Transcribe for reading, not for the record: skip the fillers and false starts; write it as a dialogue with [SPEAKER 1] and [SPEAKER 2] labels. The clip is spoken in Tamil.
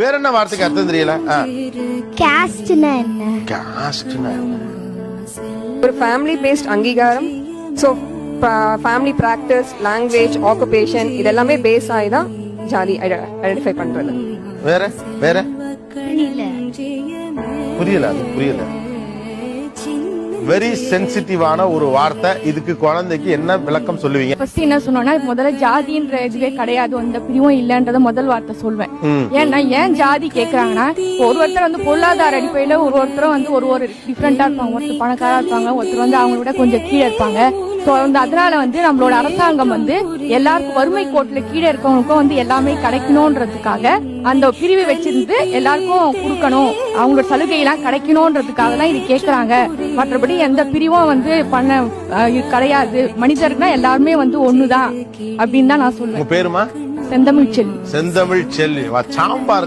[SPEAKER 1] வேற என்ன வார்த்தைக்கு அர்த்தம் தெரியல?
[SPEAKER 2] காஸ்ட்னா என்ன?
[SPEAKER 1] காஸ்ட்னா
[SPEAKER 3] ஒரு ஃபேமிலி பேஸ்ட் அங்கீகாரம். So family practice, language, occupation இதெல்லாமே பேஸ் ஆகி தான் ஜாதி ஐடென்டிஃபை பண்றது.
[SPEAKER 1] வேற வேற
[SPEAKER 2] புரியல.
[SPEAKER 1] அது புரியல. வெரி சென்சிட்டிவான ஒரு வார்த்தை. இதுக்கு குழந்தைக்கு என்ன விளக்கம் சொல்லுவீங்க?
[SPEAKER 4] ஃபர்ஸ்ட் என்ன சொன்னோம்னா, முதல்ல ஜாதின்ற இதுவே கிடையாது, அந்த பிரிவும் இல்லன்றத முதல் வார்த்தை சொல்வேன். ஏன்னா ஏன் ஜாதி கேக்குறாங்கன்னா, ஒருத்தர் வந்து பொருளாதார அடிப்படையில ஒருத்தரும் வந்து ஒரு டிஃப்ரெண்டா இருப்பாங்க. ஒருத்தர் பணக்காரா இருப்பாங்க, ஒருத்தர் வந்து அவங்கள விட கொஞ்சம் கீழே இருப்பாங்க. ஸோ வந்து அதனால வந்து நம்மளோட அரசாங்கம் வந்து எல்லாருக்கும் வறுமை கோட்டுல கீழே இருக்கவங்களுக்கும் வந்து எல்லாமே கிடைக்கணும்ன்றதுக்காக அந்த பிரிவு வச்சிருந்து எல்லாருக்கும் கொடுக்கணும், அவங்களோட சலுகை எல்லாம் கிடைக்கணும்ன்றதுக்காக தான் இது கேக்குறாங்க. மற்றபடி எந்த பிரிவும் வந்து பண்ண கிடையாது. மனிதர்னா எல்லாருமே வந்து ஒண்ணுதான் அப்படின்னு தான் நான் சொல்லுவேன்.
[SPEAKER 1] பேருமா?
[SPEAKER 4] செந்தமிழ் செல்வி.
[SPEAKER 1] செந்தமிழ் செல்வி. சாம்பார்